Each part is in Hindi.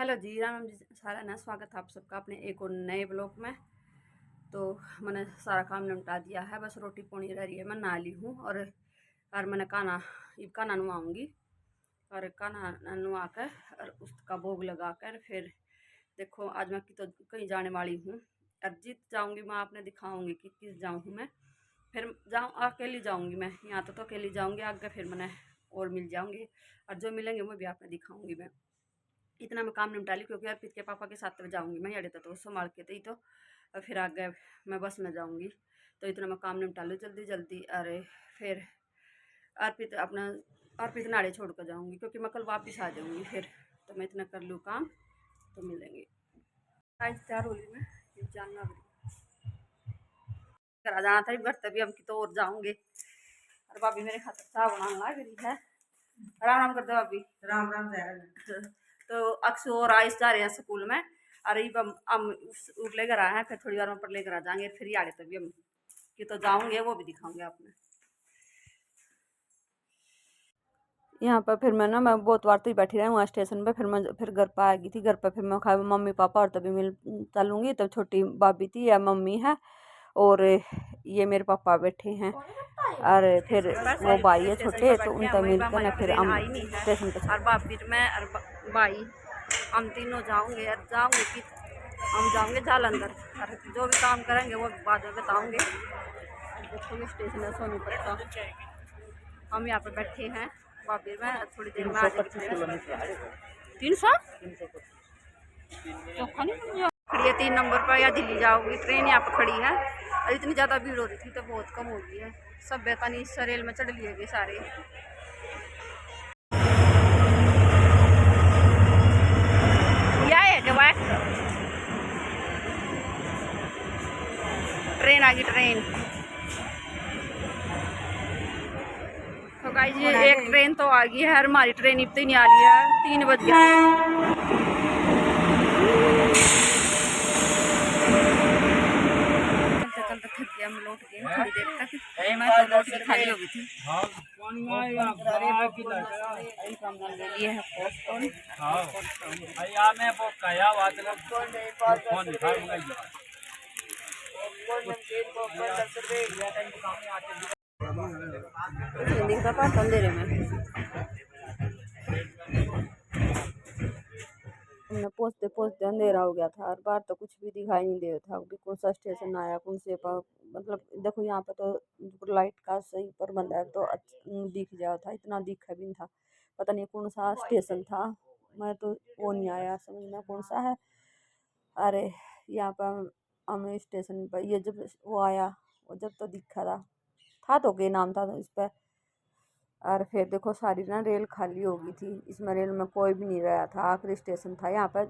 हेलो जी, राम जी सारा ना स्वागत है आप सबका अपने एक और नए ब्लॉग में। तो मैंने सारा काम निपटा दिया है, बस रोटी पोनी रह रही है। मैं नहा ली हूँ और मैंने काना नुआऊँगी और काना नुआ कर और उसका भोग लगा कर फिर देखो आज मैं तो कहीं जाने वाली हूँ। अर्जित जाऊँगी मैं, आपने दिखाऊँगी कि किस जाऊँ मैं। फिर अकेली जाऊँगी मैं, यहाँ तो अकेली जाऊँगी, आगे फिर मैंने और मिल जाऊँगी और जो मिलेंगे वो भी आपने दिखाऊँगी मैं। इतना मैं काम निपटा ली क्योंकि अर्पित के पापा के साथ जाऊँगी मैं, अड़े तो संभाल के थे तो और फिर आगे मैं बस में जाऊँगी। तो इतना मैं काम निपटा लूँ जल्दी जल्दी। अरे फिर अर्पित नाड़े छोड़ कर जाऊँगी क्योंकि मैं कल वापस आ जाऊँगी। फिर तो मैं इतना कर लूँ काम तो मिलेंगे। आज तैयार हो ली मैं, जाना करा जाना था घर तभी हम की तो और जाऊँगे। और भाभी मेरे खातर चाह बनाने लग रही है। राम राम कर दो भाभी। राम राम जय। तो अक्सू और आयुष जा रहे हैं स्कूल में। अरे हम लेकर आए हैं, फिर थोड़ी बार में पर लेकर आ जाएंगे। फिर ही आ रहे तभी हम कि तो जाऊंगे, वो भी दिखाऊंगे आपने। यहाँ पर फिर मैं बहुत बार तो ही बैठी रही वहाँ स्टेशन पे। फिर घर पर आ गई थी। घर पर फिर मैं खा मम्मी पापा और तभी मिल चलूँगी। तब छोटी भाभी थी या मम्मी है और ये मेरे पापा बैठे हैं और फिर वो भाई है छोटे, तो उनसे मिलकर ना फिर हम स्टेशन पर। और भाभी मैं और भाई हम तीनों जाऊँगे कि हम जाऊँगे जालंधर और जो भी काम करेंगे वो बाद में बताऊँगे। देखो स्टेशन है सोनीपत का, हम यहाँ पे बैठे हैं। भाभी में थोड़ी देर में आ जाएगी। 300 खड़ी है 3 नंबर पर, या दिल्ली जाओगी ट्रेन यहाँ पर खड़ी है। और इतनी ज़्यादा भीड़ हो रही थी तो बहुत कम हो गई है। सब बेतानी रेल में चढ़ लिए गए सारे। ट्रेन आ गई ट्रेन। तो गाइस ये एक ट्रेन तो आ गई है और हमारी ट्रेन इतनी नहीं आ रही है, 3 बज गया। चलते थक गया, हम लौट गए थोड़ी देर तक। मैं तो लौट के खाली हो गई थी। ले लिए है पॉपकॉर्न। दिखता पाता अंधेरे में। हमने पहुँचते पहुँचते अंधेरा हो गया था और बाहर तो कुछ भी दिखाई नहीं दे रहा था कि कौन सा स्टेशन आया कौन से मतलब देखो यहाँ पे तो लाइट का सही प्रबंध है तो दिख गया था, इतना दिखा भी नहीं था। पता नहीं कौन सा स्टेशन था, मैं तो वो नहीं आया समझ में कौन सा है। अरे यहाँ पर हमें स्टेशन पर ये जब वो आया वो जब तो दिखा था तो क्या नाम था इस पर। और फिर देखो सारी ना रेल खाली हो गई थी, इसमें रेल में कोई भी नहीं रहा था। आखिरी स्टेशन था यहाँ पर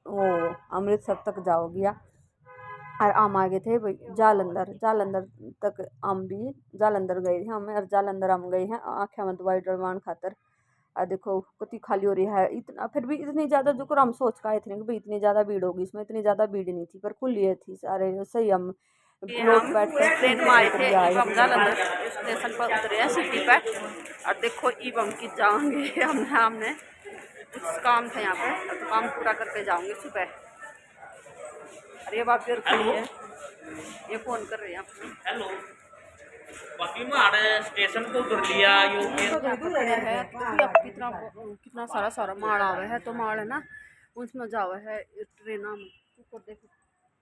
वो अमृतसर तक जाओ गया और हम आगे थे भाई जालंधर तक। हम भी जालंधर गए थे हम, और जालंधर हम गए हैं आँखें में दवाई डलवान खातर। और देखो कितनी खाली हो रही है इतना, फिर भी इतनी ज़्यादा जो हम सोच के आए थे कि भाई इतनी ज़्यादा भीड़ होगी, इसमें इतनी ज़्यादा भीड़ नहीं थी पर खुली थी सारे सही। हम लोग बैठ कर ट्रेन में आए थे, जालंधर स्टेशन पर उतरे हैं सिटी पर। और देखो ईबम की जाएंगे हमने कुछ काम था यहाँ पे तो काम पूरा करके जाऊंगे सुबह। अरे ये बात खड़ी है, ये फोन कर रहे हैं हेलो बाकी मारे स्टेशन को उतर लिया है। कितना सारा माल आवे है तो माल है ना उसमें जावे है ट्रेन ऊपर देखो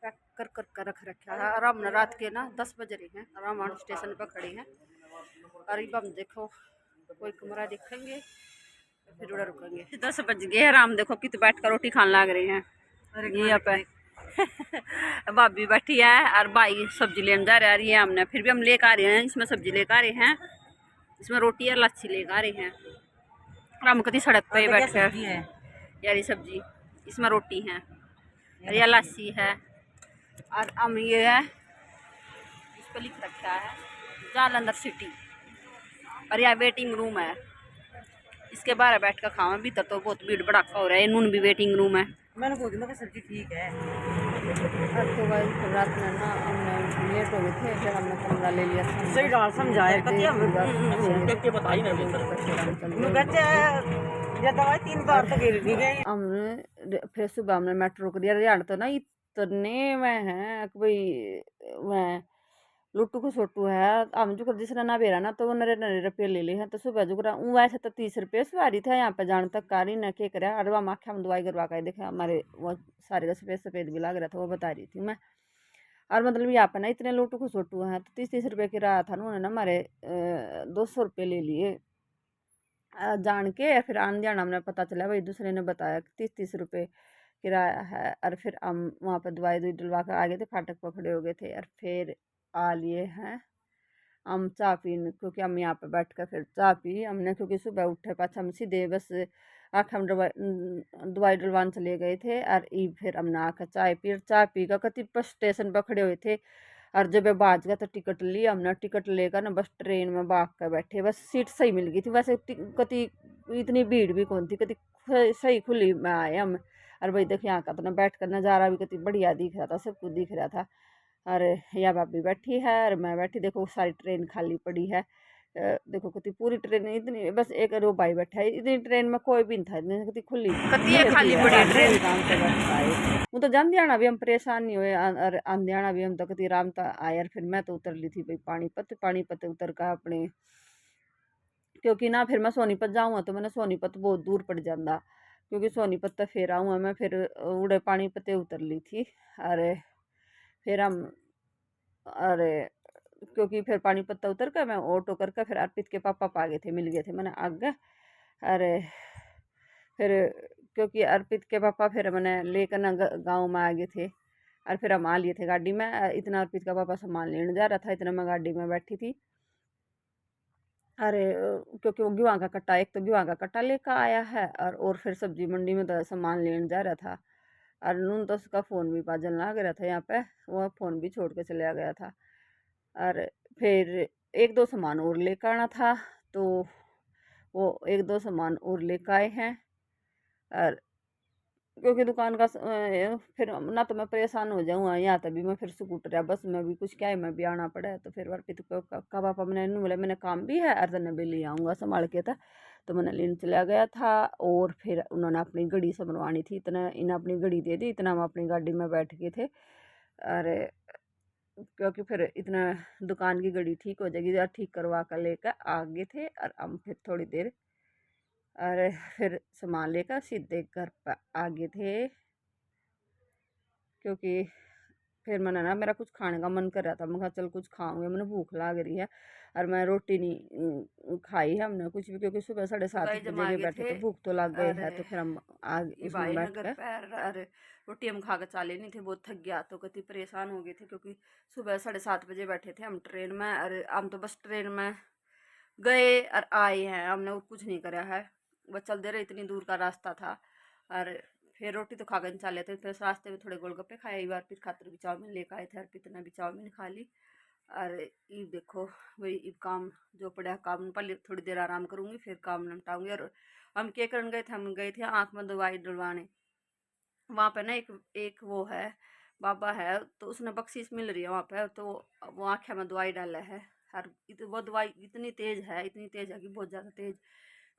पैक कर रख रखा है। और हमने रात के ना 10 बज रहे हैं और हम स्टेशन पर खड़े हैं। और अब हम देखो कोई कमरा देखेंगे फिर उड़ा रुकेंगे। 10 बज गए हैं, हम देखो कित बैठ कर रोटी खाने लग रहे हैं। यहाँ पे भाभी बैठी है और भाई सब्जी लेने जा रहे हैं। हमने फिर भी हम लेकर आ रहे हैं, इसमें सब्जी लेकर आ रहे हैं, इसमें रोटी और लच्छी लेकर आ रहे हैं। हम कभी सड़क पे बैठ कर यार ये सब्जी इसमें रोटी है और यह लस्सी है। और हम ये है इस पर लिख रखा है जालंधर सिटी। और यह वेटिंग रूम है, इसके बाहर बैठ कर खावा। भीतर तो बहुत भीड़ भड़ाका हो रहा है, नून भी वेटिंग रूम है। मैंने बोल दिया सब्जी ठीक है। तो फिर रात में ना हमने लेट हो गए थे, फिर हमने कमरा ले लिया था। सही डाल समझाए ये दवाई 3 बार तो गिर भी गई। हमने फिर सुबह हमने मेट्रो कर दिया। हरियाणा तो ना इतने में है कि भाई मैं लुट्टू को सोटू है। हम जो जिसने ना बेरा ना तो वो नरे नरे रुपये ले ली है। तो सुबह जो करा वैसे तो 30 रुपये सवारी था यहाँ पे जाने तक कारी न के करे। अरे वहाँ आख्या हम दवाई करवा के देखे हमारे वो सारे का सफेद सफेद भी लग रहा था, वो बता रही थी मैं। और मतलब यहाँ पे ना इतने लुट्टू को सोटू हैं तो 30-30 रुपये किराया था, उन्होंने ना हमारे 200 रुपये ले लिए जान के। फिर आने जाना हमने पता चला, भाई दूसरे ने बताया कि 30-30 रुपये किराया है। और फिर हम वहाँ पर दवाई डलवा कर आ गए थे, फाटक पर खड़े हो गए थे। और फिर आ लिए हैं हम चाय पीने, क्योंकि हम यहाँ पे बैठ कर फिर चाय पी हमने, क्योंकि सुबह उठे पाछा हम सीधे बस आख हम दवाई डलवाने चले गए थे। और फिर हमने आकर चाय पी कर कति बस स्टेशन पर खड़े हुए थे। और जब बाज गया तो टिकट ली हमने, टिकट लेकर ना बस ट्रेन में भाग कर बैठे, बस सीट सही मिल गई थी। वैसे कति इतनी भीड़ भी कौन थी, कति सही खुली में आए हम। और भाई देख यहाँ का तो ना बैठ कर नज़ारा भी कति बढ़िया दिख रहा था, सब कुछ दिख रहा था। और यह भाभी बैठी है और मैं बैठी, देखो सारी ट्रेन खाली पड़ी है। देखो कितनी पूरी ट्रेन इतनी, बस एक रो भाई बैठा है, इतनी ट्रेन में कोई भी नहीं था, इतनी कितनी खुली खाली पड़ी है ट्रेन। वो तो जान दिया भी हम परेशान नहीं हुए और आंधियाना भी हम तो कति आराम था आए। और फिर मैं तो उतर ली थी भाई पानीपत उतर का अपने, क्योंकि ना फिर मैं सोनीपत जाऊँगा तो मैंने सोनीपत बहुत दूर पड़ जाता, क्योंकि सोनीपत तो फिर आऊँगा मैं, फिर उड़े पानीपत उतर ली थी। अरे फिर हम अरे क्योंकि फिर पानीपत उतर कर मैं ऑटो करके फिर अर्पित के पापा आ गए थे, मिल गए थे मैंने आगे। अरे फिर क्योंकि अर्पित के पापा फिर मैंने लेकर ना गाँव में आ गए थे। और फिर हम आ लिए थे गाड़ी में। इतना अर्पित का पापा सामान लेने जा रहा था, इतना मैं गाड़ी में बैठी थी। अरे क्योंकि वो गेहूँ का कट्टा, एक तो गेहूँ का कट्टा लेकर आया है और फिर सब्जी मंडी में तो सामान लेने जा रहा था। और नून तो उसका फ़ोन भी बाजन लग रहा था यहाँ पे, वो फ़ोन भी छोड़ के चला गया था। और फिर एक दो सामान और लेकर आना था, तो वो एक दो सामान और लेकर आए हैं। और क्योंकि दुकान का फिर ना तो मैं परेशान हो जाऊँ यहाँ तभी मैं फिर स्कूटर या बस में भी कुछ क्या है मैं भी आना पड़ा है। तो फिर अर्पित को का पापा मैंने बोला मैंने काम भी है और तने भी ले आऊँगा संभाल के था, तो मैंने लेने चला गया था। और फिर उन्होंने अपनी घड़ी संभलवानी थी, इतना इन्हें अपनी घड़ी दे दी, इतना हम अपनी गाड़ी में बैठ गए थे। अरे क्योंकि फिर इतना दुकान की घड़ी ठीक हो जाएगी और ठीक करवा कर लेकर आ गए थे। और हम फिर थोड़ी देर और फिर सामान लेकर सीधे घर पर आ गए थे, क्योंकि फिर मैंने ना मेरा कुछ खाने का मन कर रहा था, मैं कहा चल कुछ खाऊंगे, मैंने भूख लग रही है। और मैं रोटी नहीं खाई है हमने कुछ भी, क्योंकि सुबह 7:30 बजे बैठे तो भूख तो लग गई है। तो फिर हम आगे उसमें बैठ कर अरे रोटी हम खा कर चाले नहीं थे, बहुत थक गया तो कति परेशान हो गए थे, क्योंकि सुबह 7:30 बजे बैठे थे हम ट्रेन में। और हम तो बस ट्रेन में गए और आए हैं, हमने कुछ नहीं करा है, बस चल दे रहे, इतनी दूर का रास्ता था। और फिर रोटी तो खा कर चल लेते, फिर रास्ते में थोड़े गोलगप्पे खाए, एक बार फिर खातिर भी चाउमीन लेकर आए थे, और कितना भी चाउमीन खा ली। और ये देखो वही ये काम जो पड़ा काम, पहले थोड़ी देर आराम करूँगी फिर काम निपटाऊँगी। और हम क्या करने गए थे, हम गए थे आँख में दवाई डलवाने। वहाँ पे ना एक वो है बाबा है, तो उसने बख्शीश मिल रही है वहाँ पे, तो वो आँखें में दवाई डाला है। और वो दवाई इतनी तेज़ है कि बहुत ज़्यादा तेज़,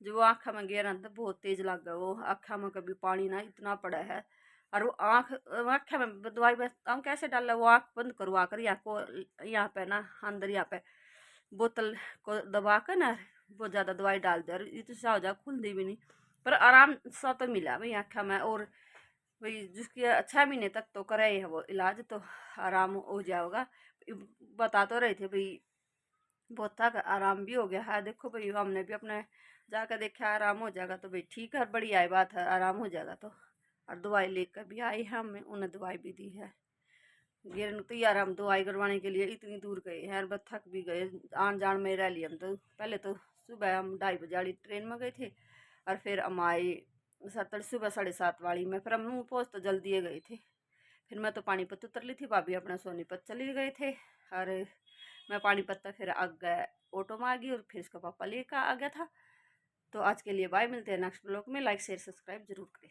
जो वो आँखा में गया ना तो बहुत तेज़ लग गया, वो आँखा में कभी पानी ना इतना पड़ा है। और वो आँखा में दवाई बताऊँ कैसे डाला, वो आँख बंद करवा कर यहाँ पे ना अंदर यहाँ पे बोतल को दबा कर ना बहुत ज़्यादा दवाई डाल दे, और ये तो सा हो जा खुलती भी नहीं, पर आराम सा तो मिला भाई आँखा में। और भाई जिसकी 6 महीने तक तो करे है वो इलाज, तो आराम हो जाएगा। बता तो रहे थे भाई बहुत था, आराम भी हो गया है। देखो भाई हमने भी अपने जाकर देखा आराम हो जाएगा, तो भाई ठीक है, बढ़िया है बात है, आराम हो जाएगा तो। और दवाई लेकर भी आई है हमें, उन्हें दवाई भी दी है। गिरन तो यार हम दवाई करवाने के लिए इतनी दूर गए हैं, बस थक भी गए, आन जान में रह लिया हम तो। पहले तो सुबह हम 2:30 वाली ट्रेन में गए थे, और फिर हम आए सुबह 7:30 वाली में, फिर हम पहुँच तो जल्दी गए थे। फिर मैं तो पानीपत उतर ली थी, भाभी अपना सोनीपत चले गए थे। और मैं पानीपत तक फिर आगे ऑटो में आ गई, और फिर इसका पापा लेकर आ गया था। तो आज के लिए बाय, मिलते हैं नेक्स्ट ब्लॉग में। लाइक शेयर सब्सक्राइब जरूर करें।